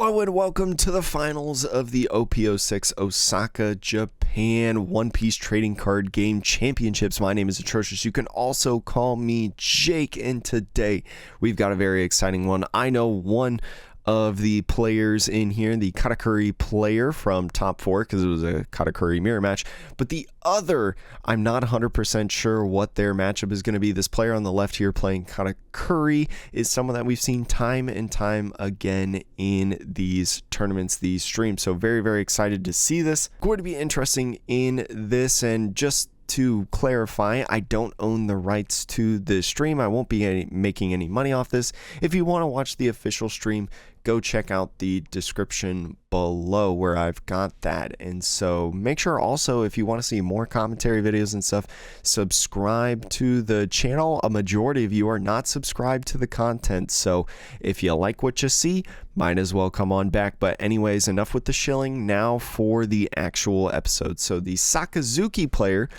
Hello and welcome to the finals of the OP06 Osaka, Japan One Piece Trading Card Game Championships. My name is Atrocious. You can also call me Jake, and today we've got a very exciting one. I know one of the players in here, the Katakuri player from top 4, because it was a Katakuri mirror match, but the other, I'm not 100% sure what their matchup is going to be. This player on the left here playing Katakuri is someone that we've seen time and time again in these tournaments, these streams, so very, very excited to see this. Going to be interesting in this, and just to clarify, I don't own the rights to the stream. I won't be making any money off this. If you want to watch the official stream, go check out the description below where I've got that. And so make sure also, if you want to see more commentary videos and stuff, subscribe to the channel. A majority of you are not subscribed to the content, so if you like what you see, might as well come on back. But anyways, enough with the shilling. Now for the actual episode. So the Sakazuki player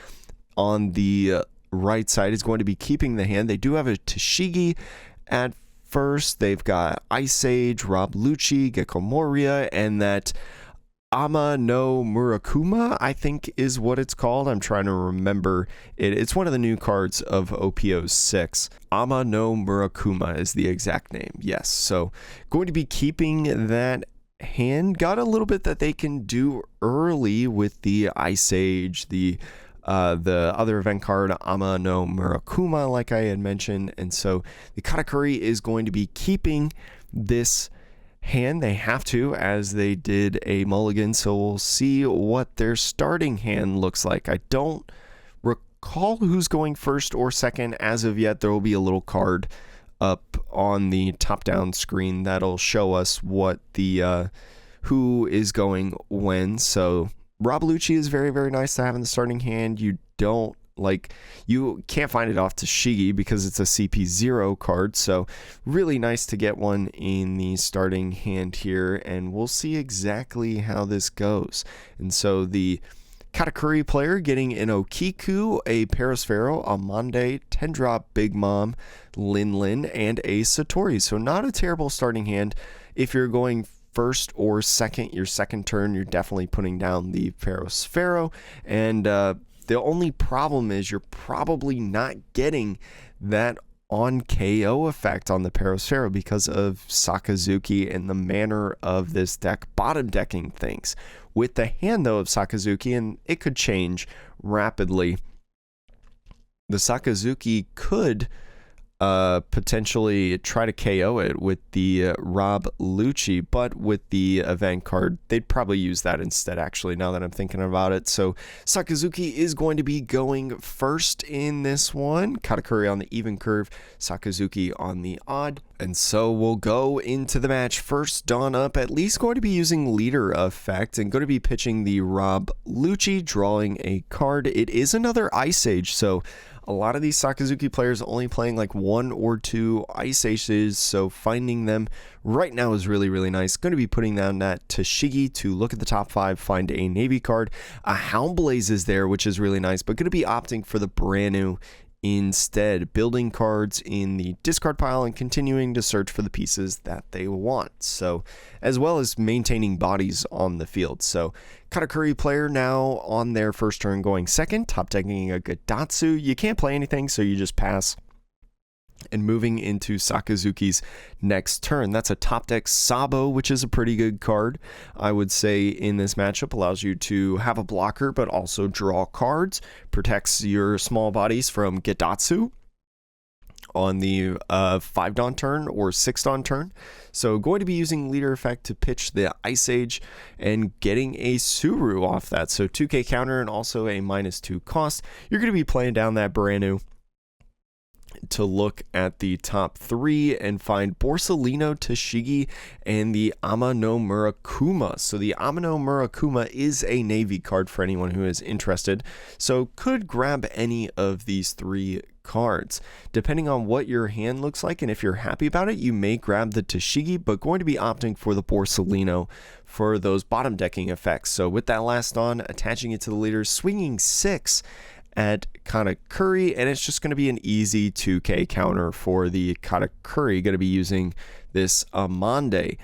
on the right side is going to be keeping the hand. They do have a TCG at first. They've got Ice Age, Rob Lucci, Gecko Moria, and that Ama no Murakuma, I think is what it's called. I'm trying to remember it. It's one of the new cards of OP06. Ama no Murakuma is the exact name. Yes. So going to be keeping that hand. Got a little bit that they can do early with the Ice Age, the other event card, Ama no Murakuma, like I had mentioned. And so the Katakuri is going to be keeping this hand. They have to, as they did a mulligan, so we'll see what their starting hand looks like. I don't recall who's going first or second as of yet. There will be a little card up on the top-down screen that'll show us what the who is going when. So Rob Lucci is very, very nice to have in the starting hand. You can't find it off Shigi because it's a CP0 card, so really nice to get one in the starting hand here, and we'll see exactly how this goes. And so the Katakuri player getting an Okiku, a Parasphero, a Monde, 10-drop Big Mom, Lin, and a Satori. So not a terrible starting hand. If you're going first or second, your second turn, you're definitely putting down the Parasphero, and the only problem is you're probably not getting that on KO effect on the Parasphero because of Sakazuki and the manner of this deck bottom decking things. With the hand though of Sakazuki, and it could change rapidly, the Sakazuki could potentially try to KO it with the Rob Lucci, but with the event card, they'd probably use that instead, actually, now that I'm thinking about it. So Sakazuki is going to be going first in this one. Katakuri on the even curve, Sakazuki on the odd. And so we'll go into the match. First Dawn up, at least going to be using leader effect and going to be pitching the Rob Lucci, drawing a card. It is another Ice Age, so a lot of these Sakazuki players only playing like 1 or 2 Ice Aces, so finding them right now is really, really nice. Going to be putting down that Shigi to look at the top 5, find a Navy card. A Houndblaze is there, which is really nice, but going to be opting for the brand new instead, building cards in the discard pile and continuing to search for the pieces that they want, so as well as maintaining bodies on the field. So Katakuri player now on their first turn going second, top decking a Gadatsu. You can't play anything, so you just pass. And moving into Sakazuki's next turn, that's a top deck Sabo, which is a pretty good card, I would say, in this matchup. Allows you to have a blocker, but also draw cards. Protects your small bodies from Gadatsu on the 5 Dawn turn or 6 Dawn turn. So going to be using leader effect to pitch the Ice Age and getting a Suru off that. So 2k counter and also a -2 cost. You're going to be playing down that brand new to look at the top 3 and find Borsalino, Tashigi, and the Ama no Murakuma. So the Ama no Murakuma is a Navy card for anyone who is interested, so could grab any of these 3 cards. Depending on what your hand looks like and if you're happy about it, you may grab the Tashigi, but going to be opting for the Borsalino for those bottom decking effects. So with that last on, attaching it to the leader, swinging 6 at Katakuri, and it's just going to be an easy 2k counter for the Katakuri. Going to be using this Monde.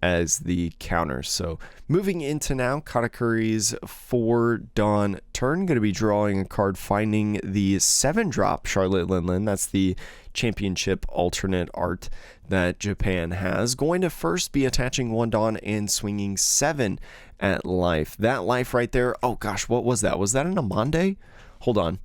as the counter. So moving into now, Katakuri's 4 Dawn turn, going to be drawing a card, finding the 7-drop Charlotte Linlin. That's the championship alternate art that Japan has. Going to first be attaching 1 Dawn and swinging 7 at life. That life right there, oh gosh, what was that? Was that an Amande? Hold on.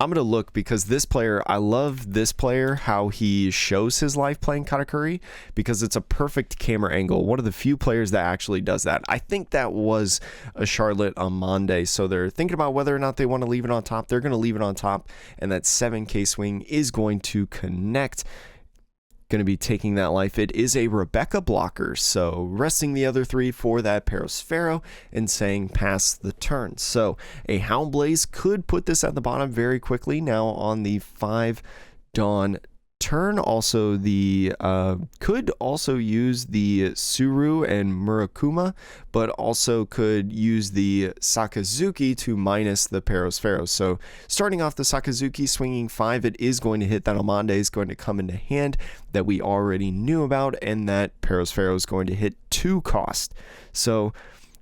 I'm going to look, because this player, I love this player, how he shows his life playing Katakuri, because it's a perfect camera angle. One of the few players that actually does that. I think that was a Charlotte Amande, so they're thinking about whether or not they want to leave it on top. They're going to leave it on top, and that 7K swing is going to connect. Going to be taking that life. It is a Rebecca blocker, so resting the other 3 for that Perospero and saying pass the turn. So a Hound Blaze could put this at the bottom very quickly. Now on the 5 Dawn turn, also the could also use the Suru and Murakuma, but also could use the Sakazuki to minus the Perospero. So starting off the Sakazuki, swinging 5, it is going to hit. That Amande is going to come into hand that we already knew about, and that Perospero is going to hit 2 cost. So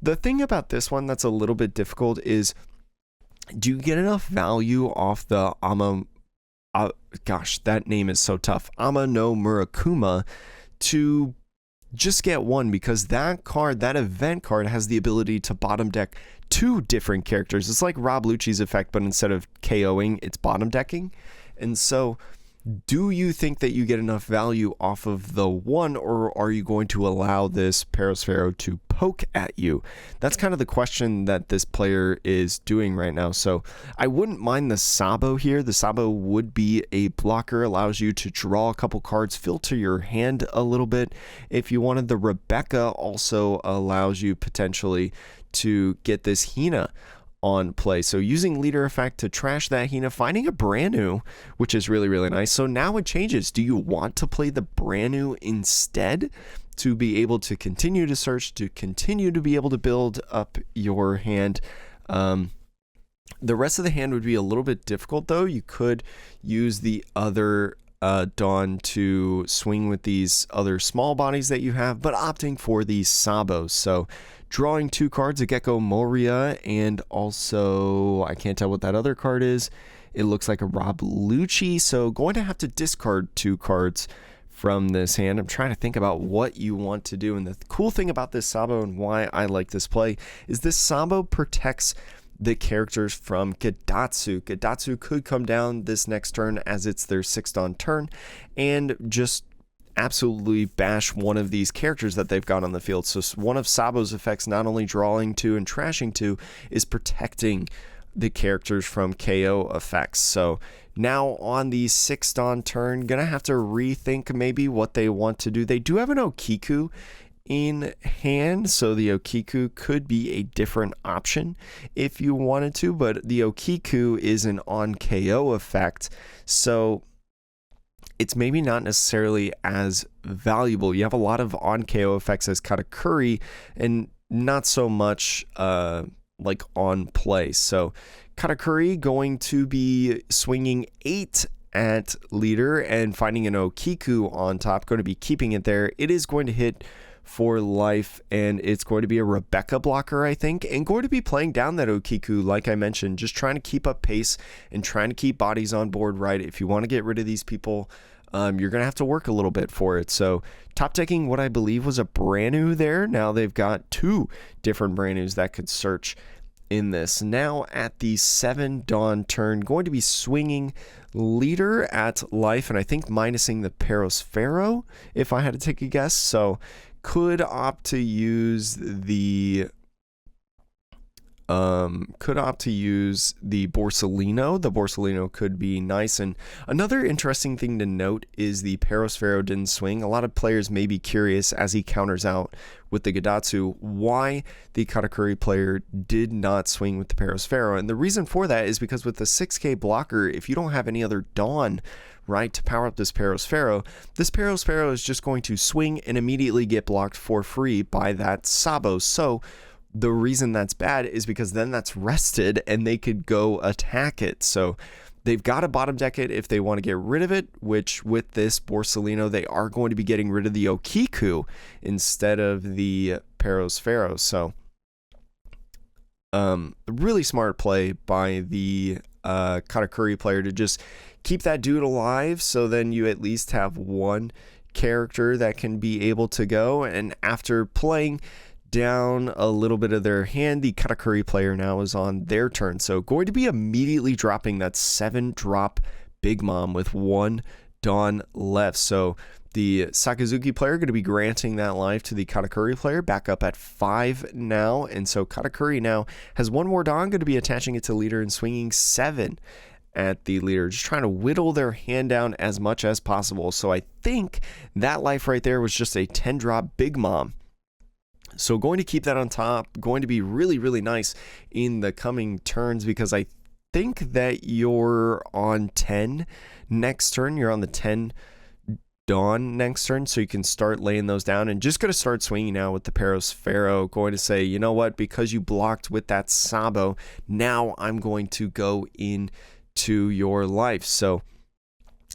the thing about this one that's a little bit difficult is, do you get enough value off the gosh, that name is so tough, Ama no Murakuma, to just get 1, because that card, that event card, has the ability to bottom deck 2 different characters. It's like Rob Lucci's effect, but instead of KOing, it's bottom decking. And so do you think that you get enough value off of the 1, or are you going to allow this Perospero to poke at you? That's kind of the question that this player is doing right now. So I wouldn't mind the Sabo here. The Sabo would be a blocker, allows you to draw a couple cards, filter your hand a little bit. If you wanted, the Rebecca also allows you potentially to get this Hina on play. So using leader effect to trash that Hina, finding a brand new, which is really, really nice. So now it changes. Do you want to play the brand new instead to be able to continue to search, to continue to be able to build up your hand? The rest of the hand would be a little bit difficult, though. You could use the other Dawn to swing with these other small bodies that you have, but opting for these Sabos. So drawing 2 cards, a Gecko Moria, and also, I can't tell what that other card is. It looks like a Rob Lucci, so going to have to discard 2 cards from this hand. I'm trying to think about what you want to do, and the cool thing about this Sabo and why I like this play is this Sabo protects the characters from Gadatsu. Gadatsu could come down this next turn as it's their 6th Dawn turn and just absolutely bash one of these characters that they've got on the field. So one of Sabo's effects, not only drawing 2 and trashing 2, is protecting the characters from KO effects. So now on the 6th Dawn turn, gonna have to rethink maybe what they want to do. They do have an Okiku in hand, so the Okiku could be a different option if you wanted to, but the Okiku is an on KO effect, so it's maybe not necessarily as valuable. You have a lot of on KO effects as Katakuri and not so much like on play. So Katakuri going to be swinging 8 at leader and finding an Okiku on top, going to be keeping it there. It is going to hit for life, and it's going to be a Rebecca blocker, I think, and going to be playing down that Okiku, like I mentioned, just trying to keep up pace and trying to keep bodies on board right. If you want to get rid of these people, you're going to have to work a little bit for it. So top decking what I believe was a brand new there. Now they've got 2 different brand news that could search in this. Now at the 7 Dawn turn, going to be swinging leader at life, and I think minusing the Perospero, if I had to take a guess. So could opt to use the Borsalino. The Borsalino could be nice. And another interesting thing to note is the Perospero didn't swing. A lot of players may be curious as he counters out with the Gadatsu why the Katakuri player did not swing with the Perospero. And the reason for that is because with the 6K blocker, if you don't have any other Dawn, right, to power up this Perospero is just going to swing and immediately get blocked for free by that Sabo. So the reason that's bad is because then that's rested and they could go attack it. So They've got to bottom deck it if they want to get rid of it, which with this Borsalino, they are going to be getting rid of the Okiku instead of the Pharaoh. So really smart play by the Katakuri player to just keep that dude alive, so then you at least have one character that can be able to go. And after playing down a little bit of their hand, the Katakuri player now is on their turn, so going to be immediately dropping that 7-drop Big Mom with 1 Dawn left. So the Sakazuki player going to be granting that life to the Katakuri player, back up at 5 now. And so Katakuri now has 1 more Dawn, going to be attaching it to leader and swinging 7 at the leader, just trying to whittle their hand down as much as possible. So I think that life right there was just a 10-drop Big Mom. So going to keep that on top, going to be really, really nice in the coming turns, because I think that you're on 10 next turn. You're on the 10 Dawn next turn, so you can start laying those down, and just going to start swinging now with the Pharaoh. Going to say, you know what, because you blocked with that Sabo, now I'm going to go into your life. So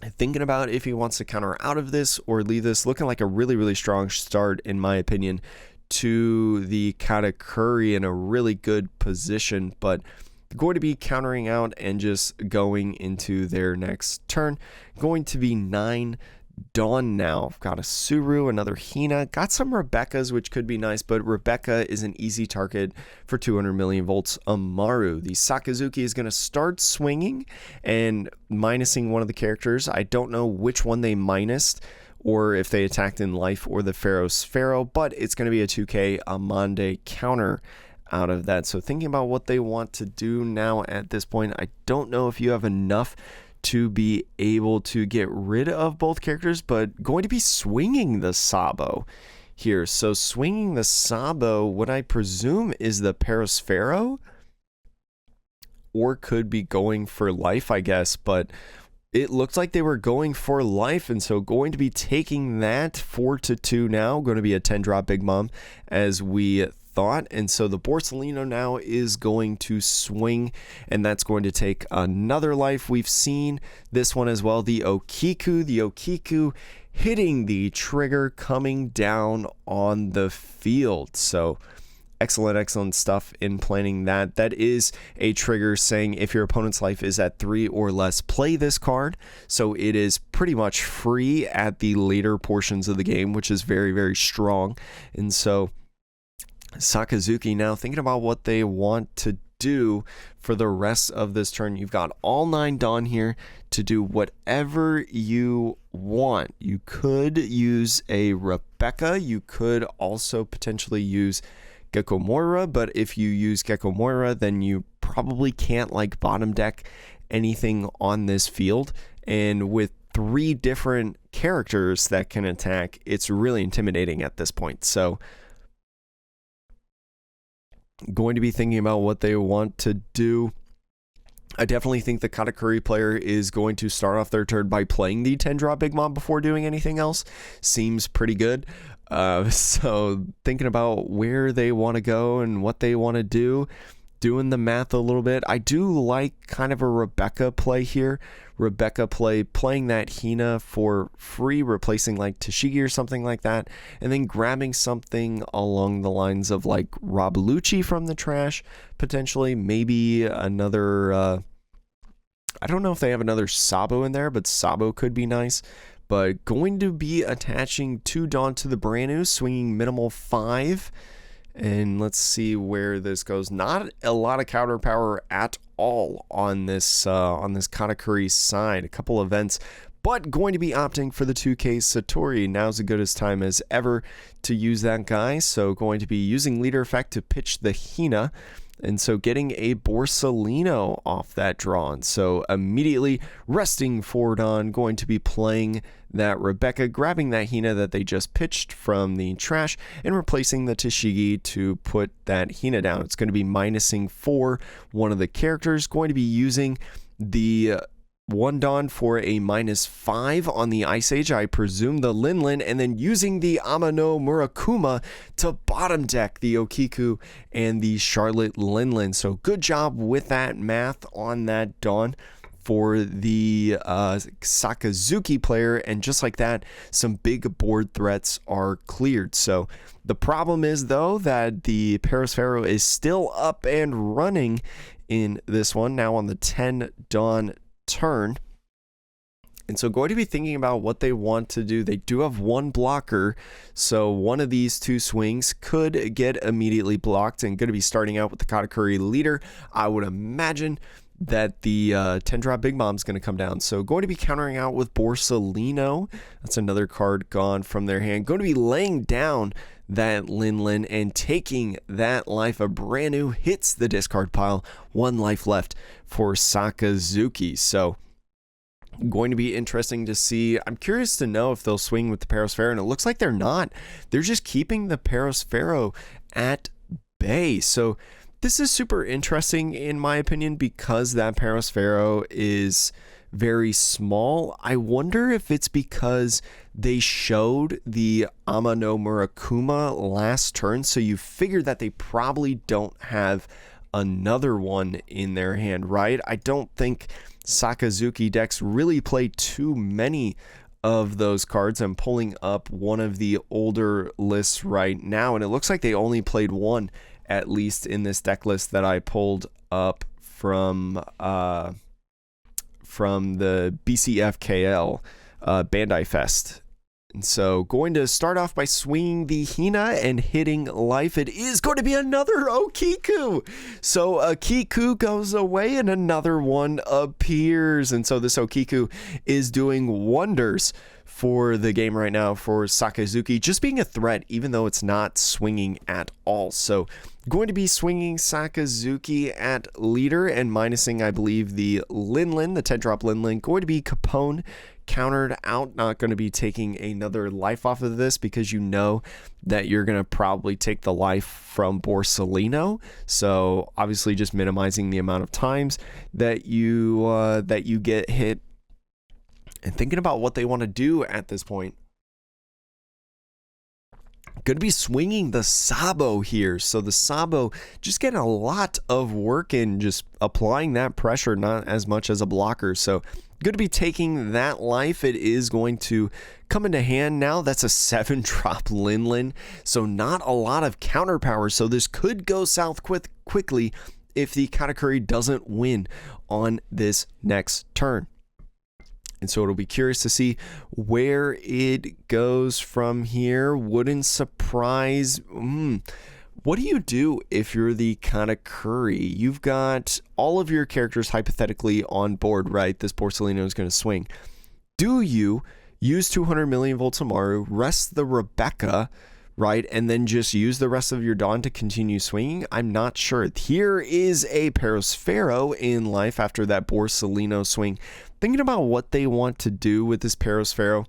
thinking about if he wants to counter out of this or leave this, looking like a really, really strong start, in my opinion, to the Katakuri, in a really good position, but going to be countering out and just going into their next turn. Going to be 9 Dawn now. I've got a Suru, another Hina, got some Rebekahs, which could be nice, but Rebekah is an easy target for 200 million volts Amaru. The Sakazuki is going to start swinging and minusing one of the characters. I don't know which one they minused, or if they attacked in life or the Pharaoh, but it's going to be a 2k Amande counter out of that. So thinking about what they want to do now at this point, I don't know if you have enough to be able to get rid of both characters, but going to be swinging the Sabo here. So swinging the Sabo, what I presume is the Pharaoh, or could be going for life, I guess, but it looked like they were going for life, and so going to be taking that 4-2 now. Going to be a 10-drop Big Mom, as we thought. And so the Borsalino now is going to swing, and that's going to take another life. We've seen this one as well, the Okiku hitting the trigger, coming down on the field. So excellent stuff in planning that. That is a trigger saying if your opponent's life is at 3 or less, play this card. So it is pretty much free at the later portions of the game, which is very, very strong. And so Sakazuki now thinking about what they want to do for the rest of this turn. You've got all 9 Dawn here to do whatever you want. You could use a Rebekah. You could also potentially use Gecko Moira, but if you use Gecko Moira, then you probably can't like bottom deck anything on this field. And with 3 different characters that can attack, it's really intimidating at this point. So going to be thinking about what they want to do. I definitely think the Katakuri player is going to start off their turn by playing the 10-drop Big Mom before doing anything else. Seems pretty good. So thinking about where they want to go and what they want to do, doing the math a little bit. I do like kind of a Rebekah play here. Rebekah playing that Hina for free, replacing like Tashigi or something like that, and then grabbing something along the lines of like Rob Lucci from the trash, potentially. Maybe another, I don't know if they have another Sabo in there, but Sabo could be nice. But going to be attaching 2 Dawn to the brand new, swinging minimal 5. And let's see where this goes. Not a lot of counter power at all on this Katakuri side. A couple events, but going to be opting for the 2K Satori. Now's as good a time as ever to use that guy. So going to be using leader effect to pitch the Hina. And so getting a Borsalino off that draw. And so immediately resting forward on, going to be playing that Rebekah, grabbing that Hina that they just pitched from the trash, and replacing the Tashigi to put that Hina down. It's going to be minusing 4 one of the characters, going to be using the 1 Dawn for a -5 on the Ice Age, I presume the Linlin, and then using the Amano Murakuma to bottom deck the Okiku and the Charlotte Linlin. So good job with that math on that Dawn. for the Sakazuki player, and just like that, some big board threats are cleared. So the problem is, though, that the Paris Pharaoh is still up and running in this one, now on the 10 Dawn turn. And so going to be thinking about what they want to do. They do have one blocker, so one of these two swings could get immediately blocked, and going to be starting out with the Katakuri leader. I would imagine that the 10-drop Big Mom's going to come down. So going to be countering out with Borsalino. That's another card gone from their hand. Going to be laying down that Lin and taking that life. A brand new hits the discard pile. One life left for Sakazuki. So going to be interesting to see. I'm curious to know if they'll swing with the Paris Pharaoh, and it looks like they're not. They're just keeping the Paris Pharaoh at bay. So this is super interesting in my opinion, because that Paris Pharaoh is very small. I wonder if it's because they showed the Amano Murakuma last turn, so you figure that they probably don't have another one in their hand, right? I don't think Sakazuki decks really play too many of those cards. I'm pulling up one of the older lists right now, and it looks like they only played one, at least in this deck list that I pulled up from the BCFKL Bandai Fest. And so going to start off by swinging the Hina and hitting life. It is going to be another Okiku. So Okiku goes away and another one appears. And so this Okiku is doing wonders for the game right now for Sakazuki, just being a threat, even though it's not swinging at all. So going to be swinging Sakazuki at leader and minusing, I believe, the Lin, the 10-drop Lin. Going to be Capone countered out, not going to be taking another life off of this, because you know that you're going to probably take the life from Borsalino. So obviously just minimizing the amount of times that you get hit, and thinking about what they want to do at this point. Going to be swinging the Sabo here. So the Sabo just getting a lot of work in, just applying that pressure, not as much as a blocker. So going to be taking that life. It is going to come into hand now. That's a 7-drop Lin. So not a lot of counter power. So this could go south quickly if the Katakuri doesn't win on this next turn. And so it'll be curious to see where it goes from here. Wouldn't surprise. What do you do if you're the Katakuri? You've got all of your characters hypothetically on board, right? This Borsalino is going to swing. Do you use 200 million volts Amaru, rest the Rebecca, right, and then just use the rest of your Dawn to continue swinging? I'm not sure. Here is a Paris Pharaoh in life after that Borsalino swing. Thinking about what they want to do with this Paris Pharaoh.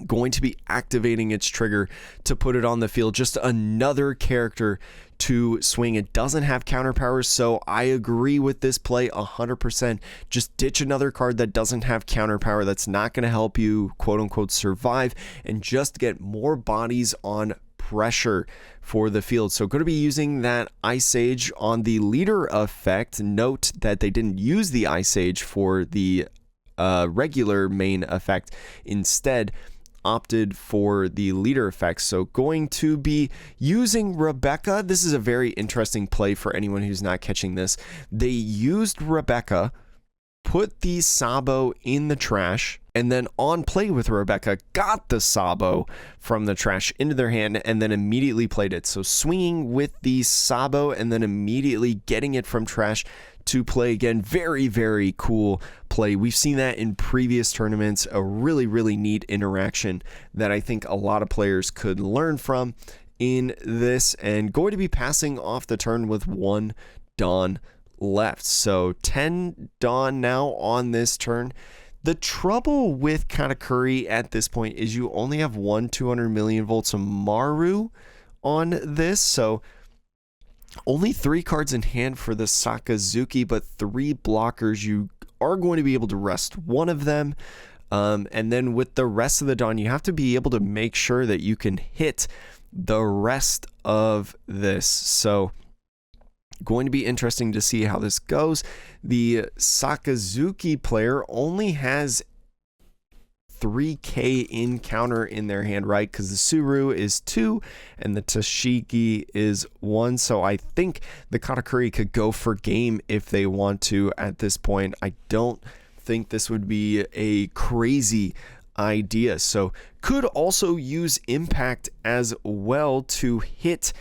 Going to be activating its trigger to put it on the field. Just another character to swing. It doesn't have counter powers, so I agree with this play 100%. Just ditch another card that doesn't have counter power. That's not going to help you, quote unquote, survive, and just get more bodies on pressure for the field. So going to be using that Ice Age on the leader effect. Note that they didn't use the Ice Age for the regular main effect. Instead opted for the leader effect. So going to be using Rebecca. This is a very interesting play for anyone who's not catching this. They used Rebecca, put the Sabo in the trash, and then on play with Rebecca, got the Sabo from the trash into their hand, and then immediately played it. So swinging with the Sabo and then immediately getting it from trash to play again. Very, very cool play. We've seen that in previous tournaments. A really, really neat interaction that I think a lot of players could learn from in this. And going to be passing off the turn with one Dawn left. So 10 Dawn now on this turn. The trouble with Katakuri at this point is you only have one 200 million volts Amaru on this. So only 3 cards in hand for the Sakazuki, but 3 blockers. You are going to be able to rest one of them. And then with the rest of the Dawn, you have to be able to make sure that you can hit the rest of this. So Going to be interesting to see how this goes. The Sakazuki player only has 3k in counter in their hand, right? Because the Suru is 2 and the Tashiki is 1. So I think the Katakuri could go for game if they want to at this point. I don't think this would be a crazy idea. So could also use impact as well to hit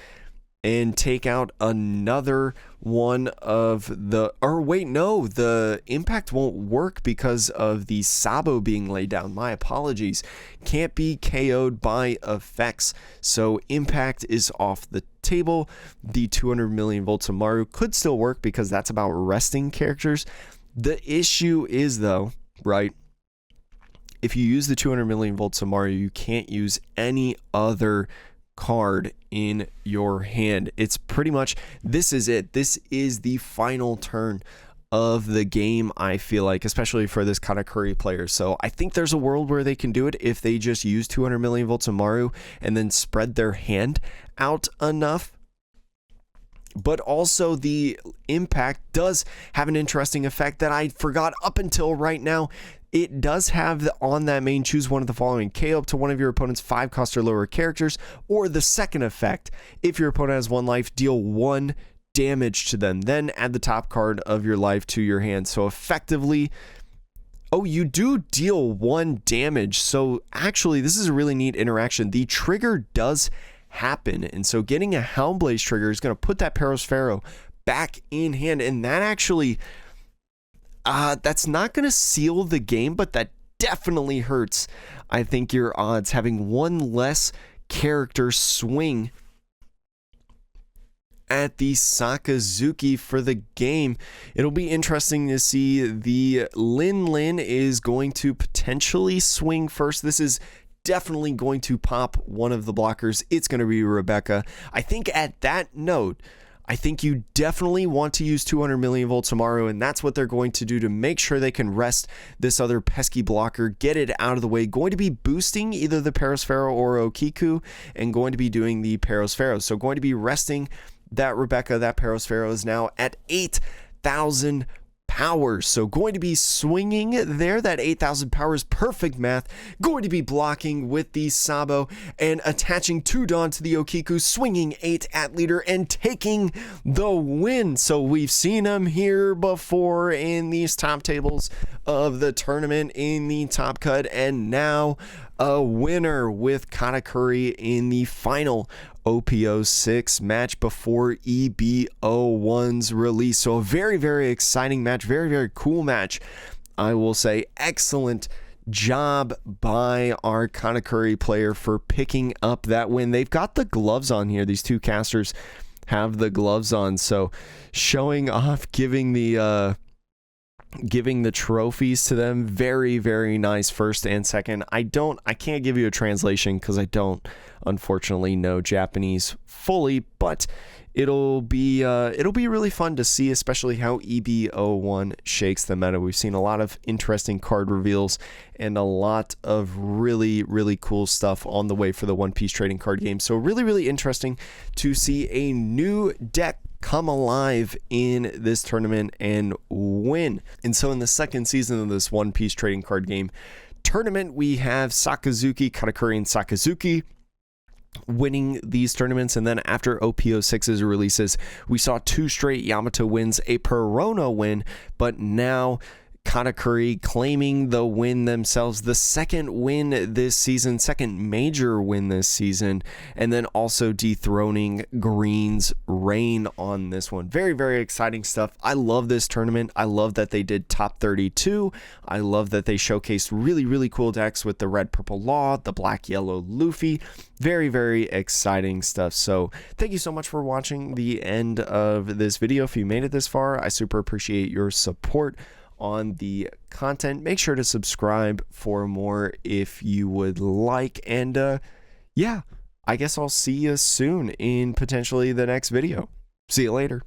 and take out another one of the, or wait, no, the impact won't work because of the Sabo being laid down. My apologies. Can't be KO'd by effects. So impact is off the table. The 200 million volts of Maru could still work because that's about resting characters. The issue is though, right? If you use the 200 million volts of Maru, you can't use any other card in your hand. It's pretty much, this is it. This is the final turn of the game, I feel like, especially for this Katakuri player. So I think there's a world where they can do it if they just use 200 million volts of Maru and then spread their hand out enough. But also the impact does have an interesting effect that I forgot up until right now. It does have on that main, choose one of the following: KO up to one of your opponent's 5 cost or lower characters, or the second effect, if your opponent has 1 life, deal 1 damage to them, then add the top card of your life to your hand. So effectively, oh, you do deal 1 damage. So actually, this is a really neat interaction. The trigger does happen, and so getting a Houndblaze trigger is going to put that Paros Pharaoh back in hand, and that actually that's not going to seal the game, but that definitely hurts, I think, your odds, having 1 less character swing at the Sakazuki for the game. It'll be interesting to see. The Lin is going to potentially swing first. This is definitely going to pop one of the blockers. It's going to be Rebecca. I think at that note, I think you definitely want to use 200 million volts of Maru, and that's what they're going to do to make sure they can rest this other pesky blocker, get it out of the way. Going to be boosting either the Paros Pharaoh or Okiku, and going to be doing the Paros Pharaoh. So going to be resting that Rebecca. That Paros Pharaoh is now at 8,000 powers. So going to be swinging there. That 8,000 powers, perfect math. Going to be blocking with the Sabo and attaching 2 Dawn to the Okiku, swinging 8 at leader and taking the win. So we've seen him here before in these top tables of the tournament in the top cut, and now a winner with Katakuri in the final OP06 match before EB01's release. So a very, very exciting match, very, very cool match, I will say. Excellent job by our Katakuri player for picking up that win. They've got the gloves on here. These 2 casters have the gloves on, so showing off, giving the trophies to them. Very, very nice first and second. I can't give you a translation because I don't unfortunately know Japanese fully, but it'll be really fun to see, especially how EB01 shakes the meta. We've seen a lot of interesting card reveals and a lot of really, really cool stuff on the way for the One Piece trading card game. So really, really interesting to see a new deck come alive in this tournament and win. And so in the second season of this One Piece trading card game tournament, we have Sakazuki, Katakuri, and Sakazuki winning these tournaments. And then after OP06's releases, we saw 2 straight Yamato wins, a Perona win, but now Katakuri claiming the win themselves, the second win this season, second major win this season, and then also dethroning Green's reign on this one. Very, very exciting stuff. I love this tournament. I love that they did top 32. I love that they showcased really, really cool decks with the red, purple Law, the black, yellow Luffy. Very, very exciting stuff. So thank you so much for watching the end of this video. If you made it this far, I super appreciate your support on the content. Make sure to subscribe for more if you would like, and yeah, I guess I'll see you soon in potentially the next video. See you later.